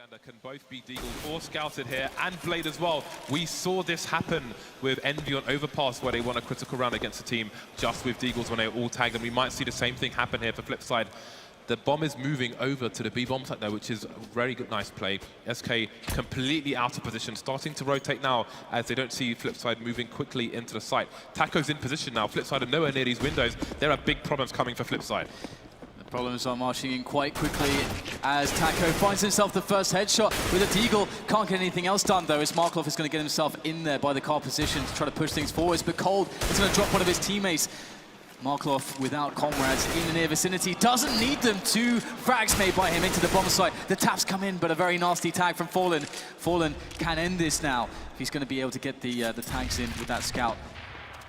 Can both be deagled or scouted here, and Blade as well. We saw this happen with Envy on Overpass, where they won a critical round against a team just with deagles when they were all tagged, and we might see the same thing happen here for Flipside. The bomb is moving over to the B bomb site now, which is a very good, nice play. SK completely out of position, starting to rotate now as they don't see Flipside moving quickly into the site. Taco's in position now. Flipside are nowhere near these windows. There are big problems coming for Flipside. Problems are marching in quite quickly as Taco finds himself the first headshot with a deagle. Can't get anything else done though, as Markelov is going to get himself in there by the car position to try to push things forwards, but Cold is going to drop one of his teammates. Markelov, without comrades in the near vicinity, doesn't need them. 2 frags made by him into the bomb site. The taps come in, but a very nasty tag from Fallen. Fallen can end this now if he's going to be able to get the tags in with that scout.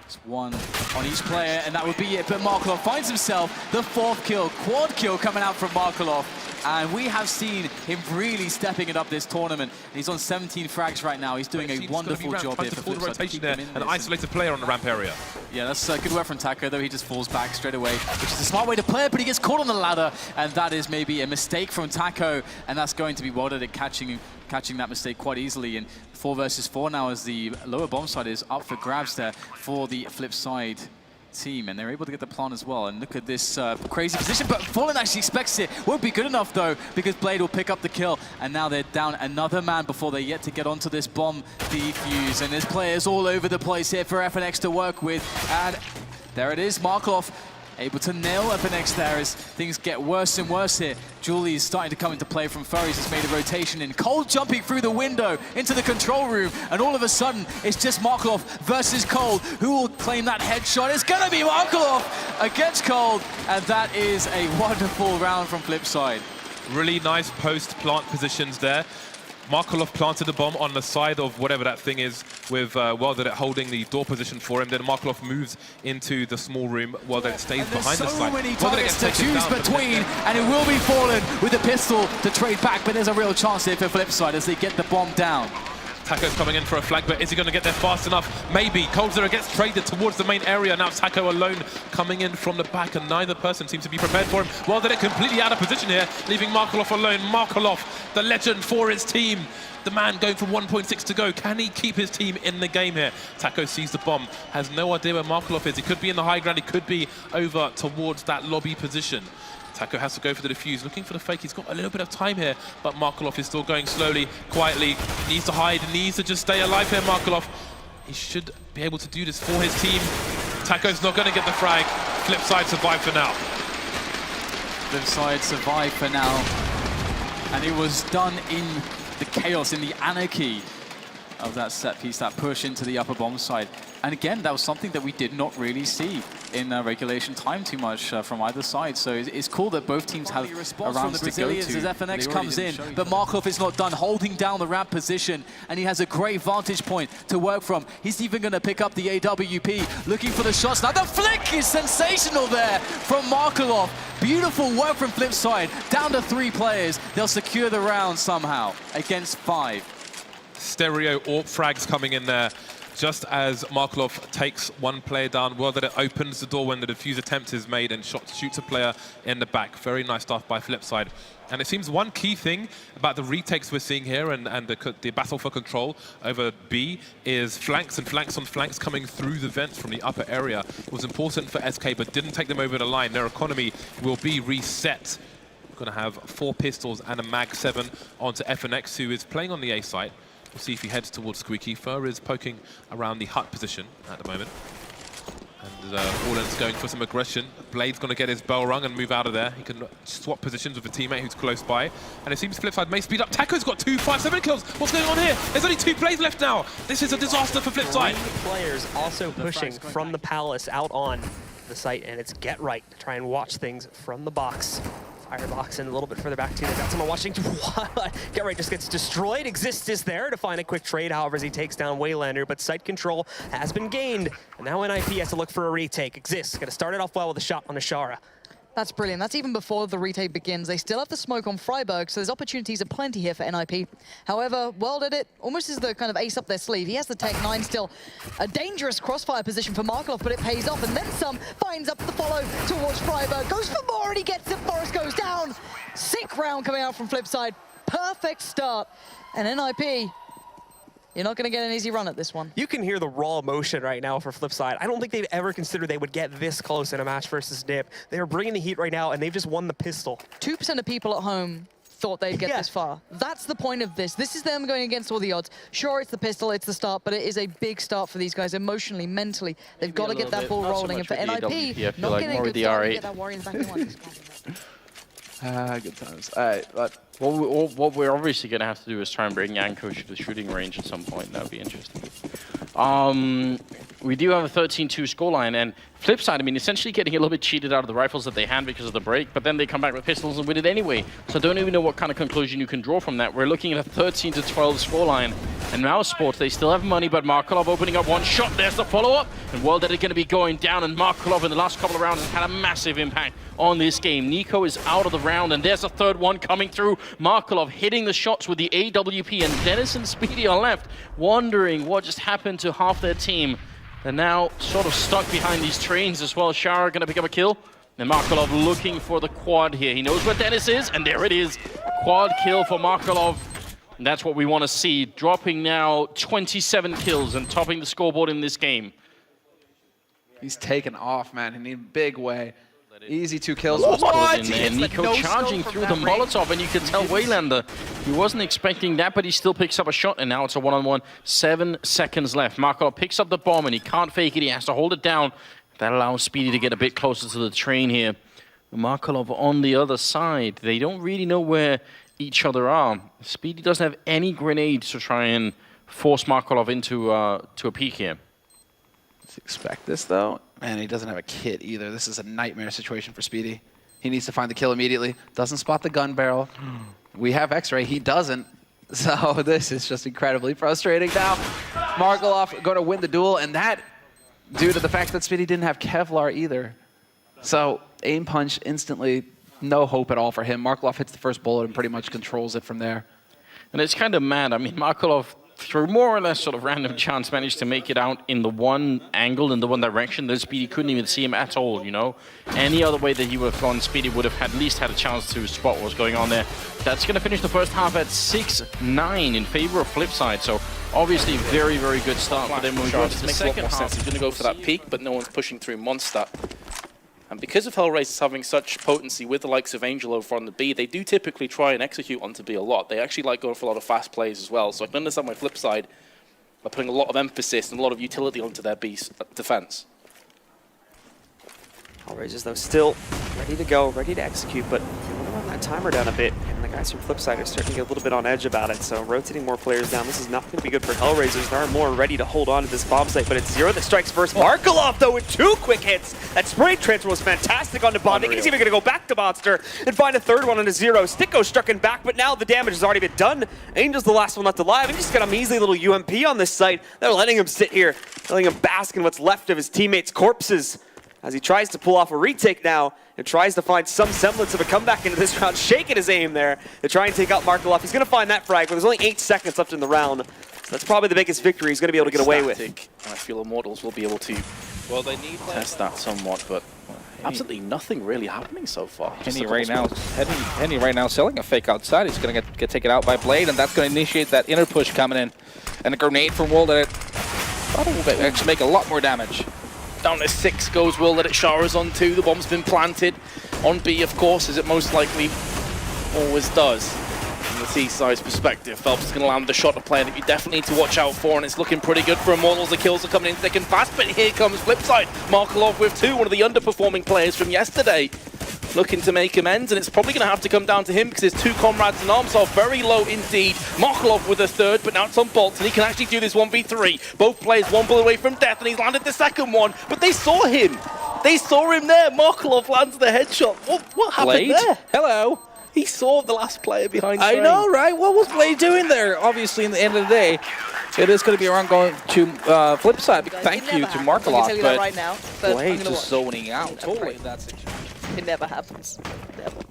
It's 1 on each player, and that would be it. But Markelov finds himself the 4th kill, quad kill coming out from Markelov. And we have seen him really stepping it up this tournament. He's on 17 frags right now. He's doing a wonderful job here for Flipside. Rotation there, an isolated player on the ramp area. Yeah, that's good work from Taco, though he just falls back straight away, which is a smart way to play it, but he gets caught on the ladder, and that is maybe a mistake from Taco, and that's going to be welded at catching that mistake quite easily. And 4 versus 4 now as the lower bomb side is up for grabs there for the Flipside team, and they're able to get the plant as well. And look at this crazy position, but Fallen actually expects it. Won't be good enough though, because Blade will pick up the kill, and now they're down another man before they yet to get onto this bomb defuse. And there's players all over the place here for FNX to work with, and there it is, Markelov able to nail FNX there as things get worse and worse here. Julie is starting to come into play from Furries. Has made a rotation in. Cold jumping through the window into the control room, and all of a sudden it's just Markelov versus Cold. Who will claim that headshot? It's gonna be Markelov against Cold, and that is a wonderful round from Flipside. Really nice post-plant positions there. Markelov planted the bomb on the side of whatever that thing is, with Weldedet holding the door position for him. Then Markelov moves into the small room while it stays behind the site. There's so many targets to choose between, and it will be Fallen with a pistol to trade back, but there's a real chance here for Flipside as they get the bomb down. Taco's coming in for a flag, but is he going to get there fast enough? Maybe. Coldzera gets traded towards the main area. Now Taco alone coming in from the back, and neither person seems to be prepared for him. Well, they're completely out of position here, leaving Markelov alone. Markelov, the legend for his team. The man going from 1.6 to go. Can he keep his team in the game here? Taco sees the bomb, has no idea where Markelov is. He could be in the high ground, he could be over towards that lobby position. Taco has to go for the defuse, looking for the fake. He's got a little bit of time here, but Markelov is still going slowly, quietly. He needs to hide, needs to just stay alive here, Markelov. He should be able to do this for his team. Taco's not going to get the frag. Flipside survive for now. Flipside survive for now. And it was done in the chaos, in the anarchy of that set piece, that push into the upper bomb side. And again, that was something that we did not really see in regulation time too much from either side. So it's cool that both teams have a round to go to. As FNX comes in, but Markelov is not done, holding down the ramp position, and he has a great vantage point to work from. He's even going to pick up the AWP, looking for the shots. Now the flick is sensational there from Markelov. Beautiful work from Flipside. Down to 3 players. They'll secure the round somehow against 5. Stereo AWP frags coming in there. Just as Markelov takes 1 player down, Weldedet opens the door when the defuse attempt is made and shoots a player in the back. Very nice stuff by Flipside. And it seems one key thing about the retakes we're seeing here and the battle for control over B is flanks and flanks on flanks coming through the vents from the upper area. It was important for SK, but didn't take them over the line. Their economy will be reset. We're going to have 4 pistols and a Mag 7 onto FNX, who is playing on the A site. We'll see if he heads towards Squeaky. Fur is poking around the hut position at the moment. And Fallen's going for some aggression. Blade's going to get his bell rung and move out of there. He can swap positions with a teammate who's close by. And it seems Flipside may speed up. Taco's got 2 5-7 kills. What's going on here? There's only 2 plays left now. This is a disaster for Flipside. 3 players also pushing from the palace out on the site, and it's Get Right to try and watch things from the box. Firebox and a little bit further back too. They've got someone watching. Get Right just gets destroyed. Exist is there to find a quick trade, however, as he takes down Waylander, but site control has been gained. And now NIP has to look for a retake. Exist, gonna start it off well with a shot on Ashara. That's brilliant. That's even before the retake begins. They still have the smoke on Freiburg, so there's opportunities aplenty here for NIP. However, Weldedet almost is the kind of ace up their sleeve. He has the Tech 9 still. A dangerous crossfire position for Markelov, but it pays off. And then some, finds up the follow towards Freiburg. Goes for more and he gets it. Forrest goes down. Sick round coming out from Flipside. perfect start. And NIP, you're not going to get an easy run at this one. You can hear the raw emotion right now for Flipside. I don't think they'd ever consider they would get this close in a match versus Nip. They are bringing the heat right now, and they've just won the pistol. 2% of people at home thought they'd get this far. That's the point of this. This is them going against all the odds. Sure, it's the pistol, it's the start, but it is a big start for these guys emotionally, mentally. They've got to get that ball rolling. And for NIP, not getting a good start to get that Warrior in the back of the line. Good times. All right, but what we're obviously going to have to do is try and bring Yanko to the shooting range at some point. That would be interesting. We do have a 13-2 scoreline, and Flipside, I mean, essentially getting a little bit cheated out of the rifles that they had because of the break, but then they come back with pistols and win it anyway. So I don't even know what kind of conclusion you can draw from that. We're looking at a 13-12 scoreline, and Mouse Sports, they still have money, but Markelov opening up one shot. There's the follow-up, and World Edit going to be going down, and Markelov in the last couple of rounds has had a massive impact on this game. Nico is out of the round, and there's a third one coming through. Markelov hitting the shots with the AWP, and Dennis and Speedy are left wondering what just happened to half their team. They're now sort of stuck behind these trains as well. Shara going to pick up a kill. And Markelov looking for the quad here. He knows where Dennis is, and there it is. Quad kill for Markelov. And that's what we want to see. Dropping now 27 kills and topping the scoreboard in this game. He's taken off, man, in a big way. Easy 2 kills. What? Nico charging through the Molotov, and you can tell Waylander, he wasn't expecting that, but he still picks up a shot, and now it's a one-on-one. 7 seconds left. Markov picks up the bomb, and he can't fake it. He has to hold it down. That allows Speedy to get a bit closer to the train here. Markov on the other side. They don't really know where each other are. Speedy doesn't have any grenades to try and force Markov into to a peek here. Let's expect this, though. Man, he doesn't have a kit either. This is a nightmare situation for Speedy. He needs to find the kill immediately. Doesn't spot the gun barrel. We have X-ray. He doesn't. So this is just incredibly frustrating. Now, Markelov going to win the duel, and that due to the fact that Speedy didn't have Kevlar either. So aim punch instantly, no hope at all for him. Markelov hits the first bullet and pretty much controls it from there. And it's kind of mad. I mean, Markelov, through more or less sort of random chance, managed to make it out in the one angle, in the one direction that Speedy couldn't even see him at all, you know? Any other way that he would have gone, Speedy would have at least had a chance to spot what was going on there. That's going to finish the first half at 6-9 in favor of Flipside, so obviously very, very good start for them when we go into the second half. He's going to go for that peak, but no one's pushing through Monster. And because of Hellraisers having such potency with the likes of Angel over on the B, they do typically try and execute onto B a lot. They actually like going for a lot of fast plays as well. So I can understand my flip side by putting a lot of emphasis and a lot of utility onto their B defense. Hellraisers, though, still ready to go, ready to execute, but they want to run that timer down a bit. And the guys from Flipside are starting to get a little bit on edge about it. So rotating more players down, this is not going to be good for Hellraisers. There are more ready to hold on to this bomb site, but it's Zero that strikes first. Markelov, though, with 2 quick hits. That spray transfer was fantastic onto Bond. I think he's even going to go back to Monster and find a third one onto Zero. Sticko struck him back, but now the damage has already been done. Angel's the last one left alive, and just got a measly little UMP on this site. They're letting him sit here, letting him bask in what's left of his teammates' corpses, as he tries to pull off a retake now and tries to find some semblance of a comeback into this round, shaking his aim there to try and take out Markelov. He's going to find that frag, but there's only 8 seconds left in the round. So that's probably the biggest victory he's going to be able to get away with. And I feel Immortals will be able to they need test that somewhat, but absolutely nothing really happening so far. Henny right now selling a fake outside. He's going to get taken out by Blade, and that's going to initiate that inner push coming in. And a grenade from World Edit. That'll actually make a lot more damage. Down to 6 goes Will, let it showers on 2. The bomb's been planted on B, of course, as it most likely always does. From the T-side's perspective, Phelps is going to land the shot, a player that you definitely need to watch out for, and it's looking pretty good for Immortals. The kills are coming in thick and fast, but here comes Flipside. Markelov with 2, one of the underperforming players from yesterday, looking to make amends, and it's probably going to have to come down to him because his 2 comrades in arms are very low indeed. Markelov with a 3rd, but now it's on Bolt, and he can actually do this 1v3. Both players 1 bullet away from death, and he's landed the second one, but they saw him. They saw him there. Markelov lands the headshot. What happened Blade? there? Hello. He saw the last player behind I Train. know, right? What was Blade doing there? Obviously, in the end of the day, it is going to be around going to Flipside. Thank you to Markelov, but right now, but Blade just zoning out totally in that situation. it never happens. Never.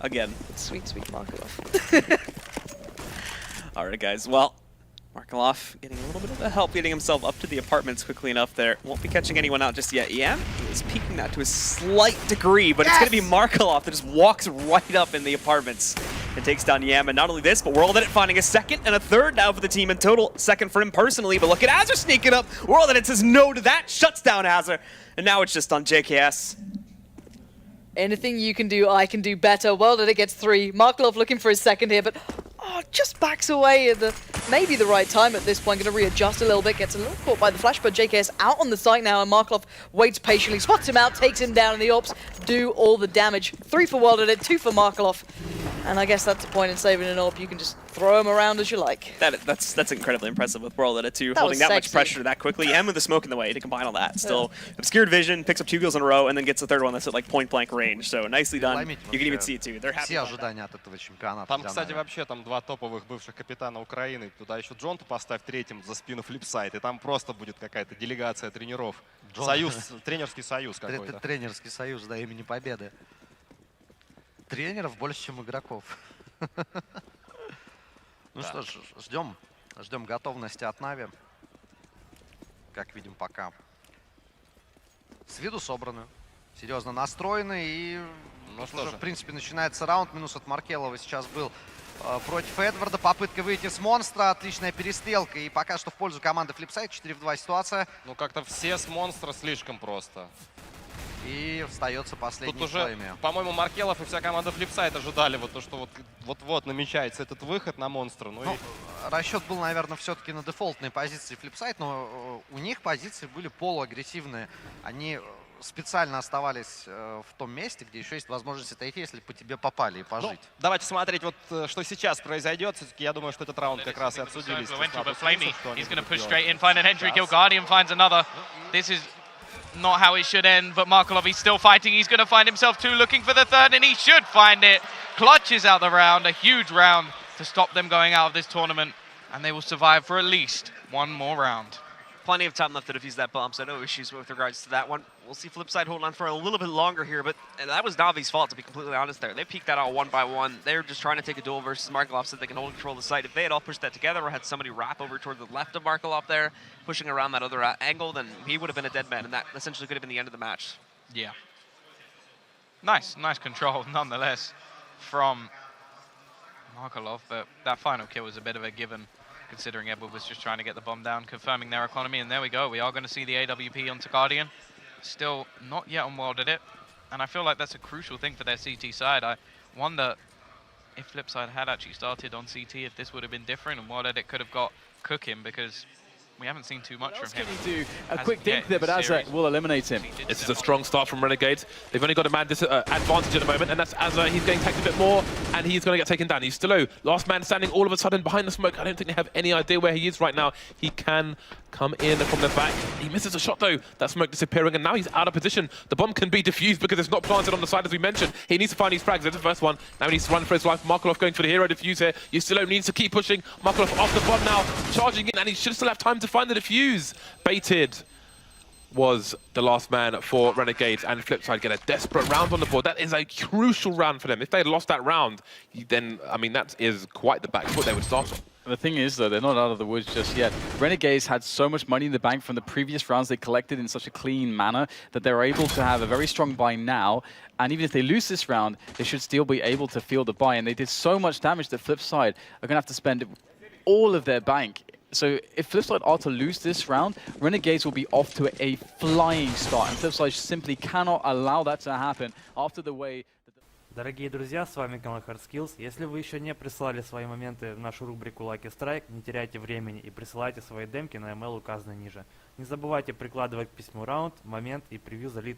Again. Sweet, sweet Markelov. All right, guys. Well, Markelov getting a little bit of the help getting himself up to the apartments quickly enough there. Won't be catching anyone out just yet. Yeah, he's peeking that to a slight degree, but it's going to be Markelov that just walks right up in the apartments and takes down Yam. And not only this, but World Edit finding a second and a third now for the team in total. Second for him personally, but look at Azure sneaking up. World Edit says no to that, shuts down Azure. And now it's just on JKS. Anything you can do, I can do better. Well, that it gets 3. Markelov looking for his second here, but just backs away at maybe the right time at this point. Going to readjust a little bit, gets a little caught by the flash, but JKS out on the site now, and Markelov waits patiently, spots him out, takes him down, and the AWPs do all the damage. 3 for World Edit, 2 for Markelov. And I guess that's the point in saving an AWP. You can just throw him around as you like. That's incredibly impressive with World Edit too, That holding was that sexy. much pressure that quickly, and with the smoke in the way to combine all that. Still, obscured vision, picks up 2 kills in a row, and then gets the third one that's at like point-blank range. So nicely done. You can even see it too. They're happy about that. Там, кстати, вообще там 2 топовых бывших капитана Украины. Туда еще Джонту поставь третьим за спину флипсайд, и там просто будет какая-то делегация тренеров. Союз, тренерский союз какой-то. Тренерский союз, да, имени Победы. Тренеров больше, чем игроков. Ну что ж, ждем готовности от Нави. Как видим, пока с виду собраны, серьезно настроены. И уже, в принципе, начинается раунд. Минус от Маркелова сейчас был против Эдварда. Попытка выйти с монстра, отличная перестрелка. И пока что в пользу команды Флипсайд. 4-2 ситуация. Ну как-то все с монстра слишком просто. И остается последний. Тут уже, по-моему, Маркелов и вся команда Флипсайд ожидали вот то, что вот намечается этот выход на монстра. Ну, расчет был, наверное, все-таки на дефолтной позиции Флипсайд, но у них позиции были полуагрессивные. Они специально оставались в том месте, где еще есть возможность отойти, если по тебе попали и пожить. Ну, давайте смотреть, вот что сейчас произойдет. Все-таки я думаю, что этот раунд как раз и обсудили. Not how it should end, but Markelov, he's still fighting. He's going to find himself too, looking for the third, and he should find it. Clutches out the round, a huge round to stop them going out of this tournament, and they will survive for at least one more round. Plenty of time left to defuse that bomb, so no issues with regards to that one. We'll see Flipside hold on for a little bit longer here, but that was Navi's fault, to be completely honest there. They peeked that out one by one. They're just trying to take a duel versus Markelov so they can hold control of the site. If they had all pushed that together or had somebody wrap over toward the left of Markelov there, pushing around that other angle, then he would have been a dead man, and that essentially could have been the end of the match. Yeah. Nice control, nonetheless, from Markelov, but that final kill was a bit of a given, considering Edward was just trying to get the bomb down, confirming their economy, and there we go. We are going to see the AWP onto Guardian. Still not yet on World Edit, and I feel like that's a crucial thing for their CT side. I wonder if Flipside had actually started on CT, if this would have been different, and World Edit could have got cooking, because we haven't seen too much from him. Can he do a quick dink there, but Azza will eliminate him. This is a strong start from Renegades. They've only got a man advantage at the moment, and that's Azza. He's getting tagged a bit more, and he's going to get taken down. He's still low. Last man standing all of a sudden behind the smoke. I don't think they have any idea where he is right now. He can come in from the back. He misses a shot, though. That smoke disappearing, and now he's out of position. The bomb can be defused because it's not planted on the side, as we mentioned. He needs to find these frags. There's the first one. Now he needs to run for his life. Markelov going for the hero defuse here. Yusilo needs to keep pushing. Markelov off the bomb now, charging in, and he should still have time to find the defuse. Baited was the last man for Renegades, and Flipside get a desperate round on the board. That is a crucial round for them. If they had lost that round, then, I mean, that is quite the back foot they would start on. The thing is, though, they're not out of the woods just yet. Renegades had so much money in the bank from the previous rounds they collected in such a clean manner that they're able to have a very strong buy now. And even if they lose this round, they should still be able to field the buy. And they did so much damage that Flipside are going to have to spend all of their bank. So if Flipside are to lose this round, Renegades will be off to a flying start. And Flipside simply cannot allow that to happen after the way... Дорогие друзья, с вами канал HardSkills. Если вы еще не прислали свои моменты в нашу рубрику Like a Strike, не теряйте времени и присылайте свои демки на email, указанный ниже. Не забывайте прикладывать к письму раунд, момент и превью залит.